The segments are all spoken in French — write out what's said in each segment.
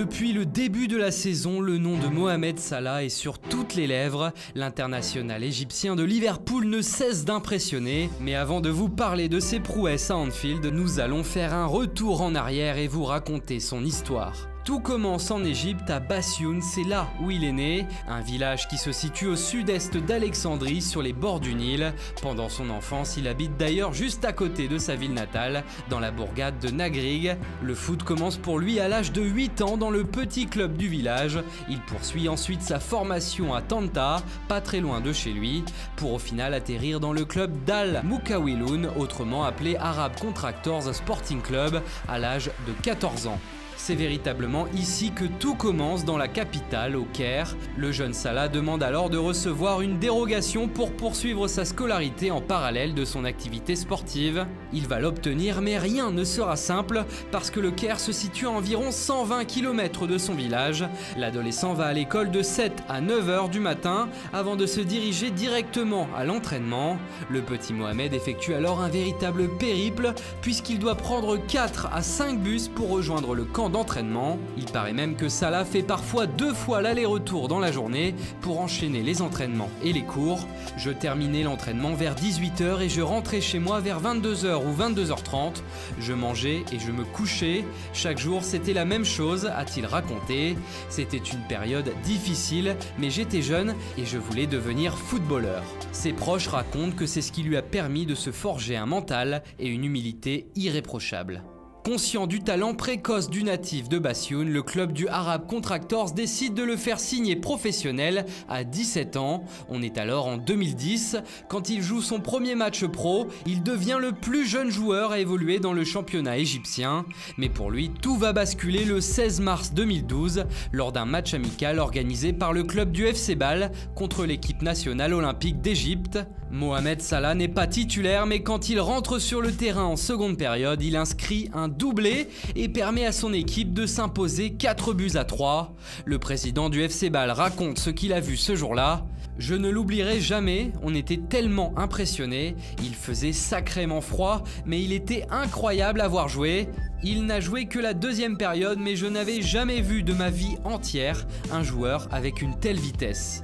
Depuis le début de la saison, le nom de Mohamed Salah est sur toutes les lèvres. L'international égyptien de Liverpool ne cesse d'impressionner. Mais avant de vous parler de ses prouesses à Anfield, nous allons faire un retour en arrière et vous raconter son histoire. Tout commence en Égypte, à Bassioun, c'est là où il est né, un village qui se situe au sud-est d'Alexandrie, sur les bords du Nil. Pendant son enfance, il habite d'ailleurs juste à côté de sa ville natale, dans la bourgade de Nagrig. Le foot commence pour lui à l'âge de 8 ans dans le petit club du village. Il poursuit ensuite sa formation à Tanta, pas très loin de chez lui, pour au final atterrir dans le club d'Al Moukawiloun, autrement appelé Arab Contractors Sporting Club, à l'âge de 14 ans. C'est véritablement ici que tout commence, dans la capitale, au Caire. Le jeune Salah demande alors de recevoir une dérogation pour poursuivre sa scolarité en parallèle de son activité sportive. Il va l'obtenir, mais rien ne sera simple parce que le Caire se situe à environ 120 km de son village. L'adolescent va à l'école de 7 à 9 heures du matin avant de se diriger directement à l'entraînement. Le petit Mohamed effectue alors un véritable périple puisqu'il doit prendre 4 à 5 bus pour rejoindre le camp d'entraînement. Il paraît même que Salah fait parfois 2 fois l'aller-retour dans la journée pour enchaîner les entraînements et les cours. Je terminais l'entraînement vers 18h et je rentrais chez moi vers 22h ou 22h30. Je mangeais et je me couchais. Chaque jour, c'était la même chose, a-t-il raconté. C'était une période difficile, mais j'étais jeune et je voulais devenir footballeur. Ses proches racontent que c'est ce qui lui a permis de se forger un mental et une humilité irréprochables. Conscient du talent précoce du natif de Bassioun, le club du Arab Contractors décide de le faire signer professionnel à 17 ans. On est alors en 2010. Quand il joue son premier match pro, il devient le plus jeune joueur à évoluer dans le championnat égyptien. Mais pour lui, tout va basculer le 16 mars 2012 lors d'un match amical organisé par le club du FC Bâle contre l'équipe nationale olympique d'Égypte. Mohamed Salah n'est pas titulaire, mais quand il rentre sur le terrain en seconde période, il inscrit un doublé et permet à son équipe de s'imposer 4-3. Le président du FC Bâle raconte ce qu'il a vu ce jour-là. « Je ne l'oublierai jamais, on était tellement impressionnés, il faisait sacrément froid, mais il était incroyable à voir jouer. Il n'a joué que la deuxième période, mais je n'avais jamais vu de ma vie entière un joueur avec une telle vitesse. »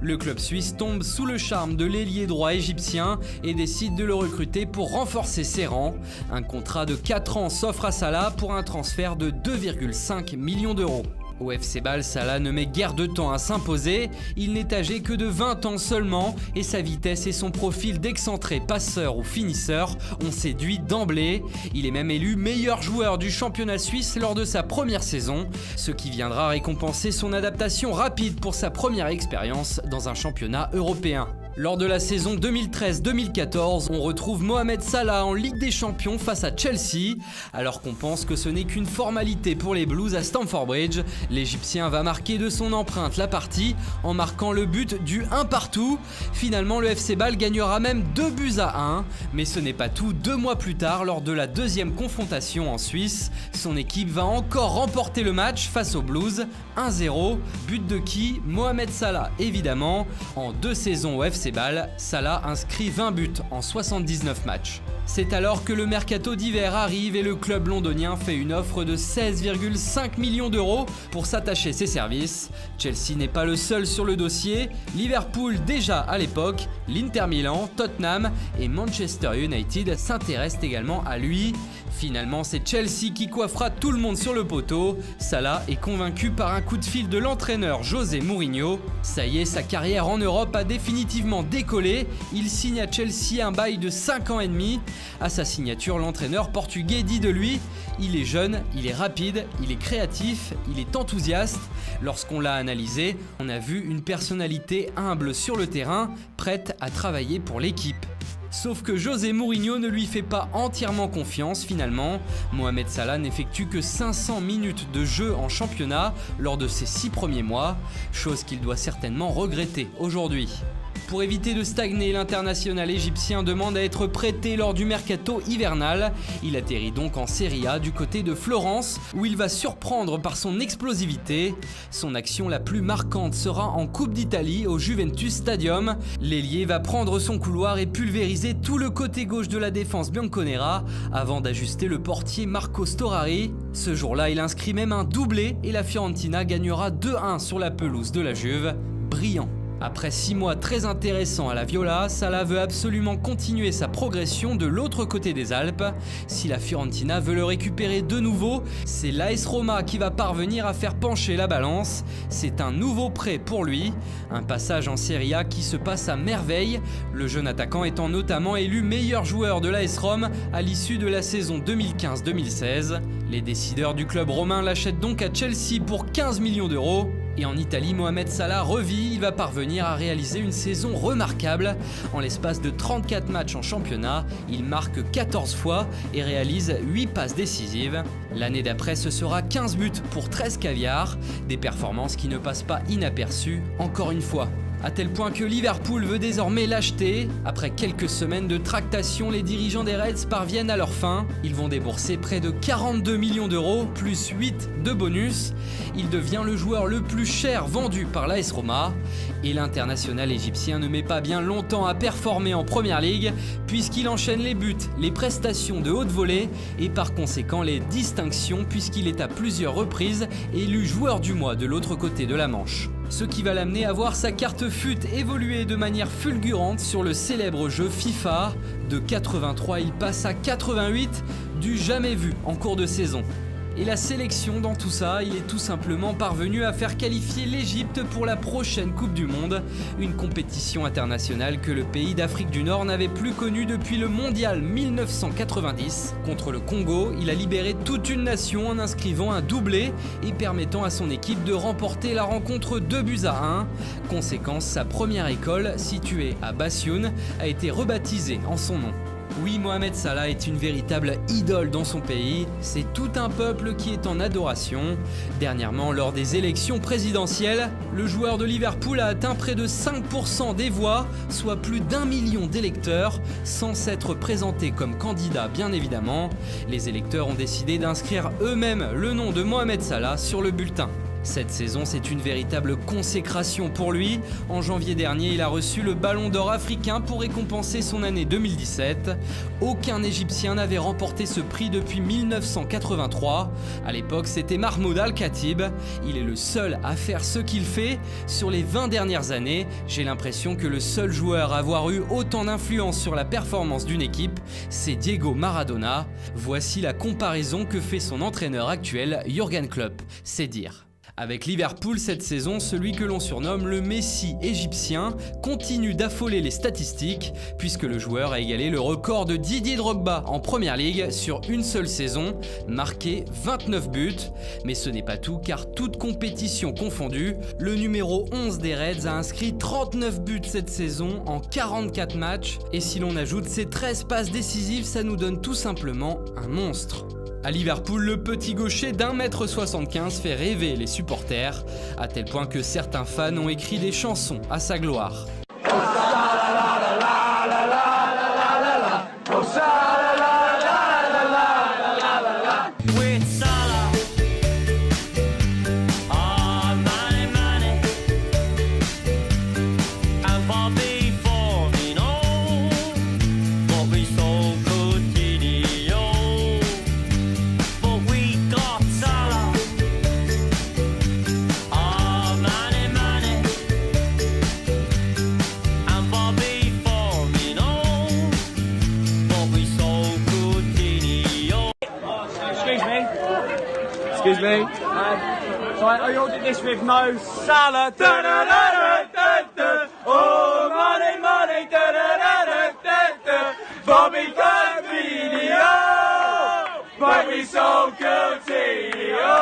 Le club suisse tombe sous le charme de l'ailier droit égyptien et décide de le recruter pour renforcer ses rangs. Un contrat de 4 ans s'offre à Salah pour un transfert de 2,5 millions d'euros. Au FC Bâle, Salah ne met guère de temps à s'imposer, il n'est âgé que de 20 ans seulement et sa vitesse et son profil d'excentré passeur ou finisseur ont séduit d'emblée. Il est même élu meilleur joueur du championnat suisse lors de sa première saison, ce qui viendra récompenser son adaptation rapide pour sa première expérience dans un championnat européen. Lors de la saison 2013-2014, on retrouve Mohamed Salah en Ligue des Champions face à Chelsea. Alors qu'on pense que ce n'est qu'une formalité pour les Blues à Stamford Bridge, l'Égyptien va marquer de son empreinte la partie en marquant le but du 1-1. Finalement, le FC Bâle gagnera même 2-1, mais ce n'est pas tout. 2 mois plus tard, lors de la deuxième confrontation en Suisse, son équipe va encore remporter le match face aux Blues, 1-0. But de qui? Mohamed Salah, évidemment. En 2 saisons au FC Bâle, Salah inscrit 20 buts en 79 matchs. C'est alors que le mercato d'hiver arrive et le club londonien fait une offre de 16,5 millions d'euros pour s'attacher ses services. Chelsea n'est pas le seul sur le dossier, Liverpool déjà à l'époque, l'Inter Milan, Tottenham et Manchester United s'intéressent également à lui. Finalement, c'est Chelsea qui coiffera tout le monde sur le poteau. Salah est convaincu par un coup de fil de l'entraîneur José Mourinho. Ça y est, sa carrière en Europe a définitivement décollé. Il signe à Chelsea un bail de 5 ans et demi. À sa signature, l'entraîneur portugais dit de lui « Il est jeune, il est rapide, il est créatif, il est enthousiaste. » Lorsqu'on l'a analysé, on a vu une personnalité humble sur le terrain, prête à travailler pour l'équipe. Sauf que José Mourinho ne lui fait pas entièrement confiance finalement. Mohamed Salah n'effectue que 500 minutes de jeu en championnat lors de ses 6 premiers mois, chose qu'il doit certainement regretter aujourd'hui. Pour éviter de stagner, l'international égyptien demande à être prêté lors du mercato hivernal. Il atterrit donc en Serie A du côté de Florence, où il va surprendre par son explosivité. Son action la plus marquante sera en Coupe d'Italie au Juventus Stadium. L'ailier va prendre son couloir et pulvériser tout le côté gauche de la défense bianconera avant d'ajuster le portier Marco Storari. Ce jour-là, il inscrit même un doublé et la Fiorentina gagnera 2-1 sur la pelouse de la Juve. Brillant. Après 6 mois très intéressants à la Viola, Salah veut absolument continuer sa progression de l'autre côté des Alpes. Si la Fiorentina veut le récupérer de nouveau, c'est l'AS Roma qui va parvenir à faire pencher la balance. C'est un nouveau prêt pour lui, un passage en Serie A qui se passe à merveille, le jeune attaquant étant notamment élu meilleur joueur de l'AS Rome à l'issue de la saison 2015-2016. Les décideurs du club romain l'achètent donc à Chelsea pour 15 millions d'euros. Et en Italie, Mohamed Salah revit, il va parvenir à réaliser une saison remarquable. En l'espace de 34 matchs en championnat, il marque 14 fois et réalise 8 passes décisives. L'année d'après, ce sera 15 buts pour 13 caviars, des performances qui ne passent pas inaperçues encore une fois. À tel point que Liverpool veut désormais l'acheter. Après quelques semaines de tractation, les dirigeants des Reds parviennent à leur fin. Ils vont débourser près de 42 millions d'euros, plus 8 de bonus. Il devient le joueur le plus cher vendu par l'AS Roma. Et l'international égyptien ne met pas bien longtemps à performer en Première Ligue, puisqu'il enchaîne les buts, les prestations de haute volée et par conséquent les distinctions, puisqu'il est à plusieurs reprises élu joueur du mois de l'autre côté de la Manche. Ce qui va l'amener à voir sa carte FUT évoluer de manière fulgurante sur le célèbre jeu FIFA. De 83, il passe à 88, du jamais vu en cours de saison. Et la sélection dans tout ça, il est tout simplement parvenu à faire qualifier l'Égypte pour la prochaine Coupe du Monde, une compétition internationale que le pays d'Afrique du Nord n'avait plus connue depuis le Mondial 1990. Contre le Congo, il a libéré toute une nation en inscrivant un doublé et permettant à son équipe de remporter la rencontre 2-1. Conséquence, sa première école, située à Bassioun, a été rebaptisée en son nom. Oui, Mohamed Salah est une véritable idole dans son pays, c'est tout un peuple qui est en adoration. Dernièrement, lors des élections présidentielles, le joueur de Liverpool a atteint près de 5% des voix, soit plus d'1 million d'électeurs, sans s'être présenté comme candidat bien évidemment. Les électeurs ont décidé d'inscrire eux-mêmes le nom de Mohamed Salah sur le bulletin. Cette saison, c'est une véritable consécration pour lui. En janvier dernier, il a reçu le Ballon d'Or africain pour récompenser son année 2017. Aucun Égyptien n'avait remporté ce prix depuis 1983. À l'époque, c'était Mahmoud Al-Khatib. Il est le seul à faire ce qu'il fait. Sur les 20 dernières années, j'ai l'impression que le seul joueur à avoir eu autant d'influence sur la performance d'une équipe, c'est Diego Maradona. Voici la comparaison que fait son entraîneur actuel, Jürgen Klopp. C'est dire. Avec Liverpool cette saison, celui que l'on surnomme le Messi égyptien continue d'affoler les statistiques puisque le joueur a égalé le record de Didier Drogba en Première Ligue sur une seule saison, marqué 29 buts. Mais ce n'est pas tout car toute compétition confondue, le numéro 11 des Reds a inscrit 39 buts cette saison en 44 matchs et si l'on ajoute ses 13 passes décisives, ça nous donne tout simplement un monstre. À Liverpool, le petit gaucher d'1m75 fait rêver les supporters, à tel point que certains fans ont écrit des chansons à sa gloire. Excuse me. So I ordered this with no Salah. Da, da, da, da, da, da. Oh, money, money. Da, da, da, da, da, da. Bobby Coutinho. But we so Coutinho.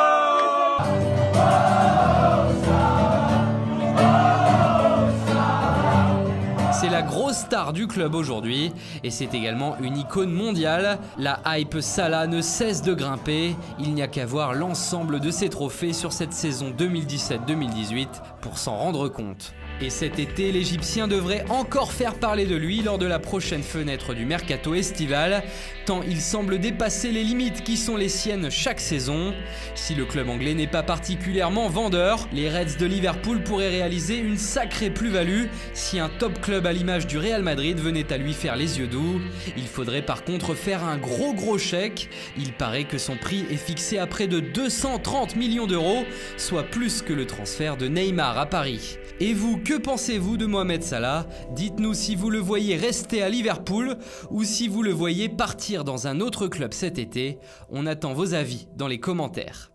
C'est la grosse star du club aujourd'hui et c'est également une icône mondiale. La hype Salah ne cesse de grimper. Il n'y a qu'à voir l'ensemble de ses trophées sur cette saison 2017-2018 pour s'en rendre compte. Et cet été, l'Égyptien devrait encore faire parler de lui lors de la prochaine fenêtre du mercato estival, tant il semble dépasser les limites qui sont les siennes chaque saison. Si le club anglais n'est pas particulièrement vendeur, les Reds de Liverpool pourraient réaliser une sacrée plus-value si un top club à l'image du Real Madrid venait à lui faire les yeux doux. Il faudrait par contre faire un gros chèque. Il paraît que son prix est fixé à près de 230 millions d'euros, soit plus que le transfert de Neymar à Paris. Et vous, que pensez-vous de Mohamed Salah? Dites-nous si vous le voyez rester à Liverpool ou si vous le voyez partir dans un autre club cet été. On attend vos avis dans les commentaires.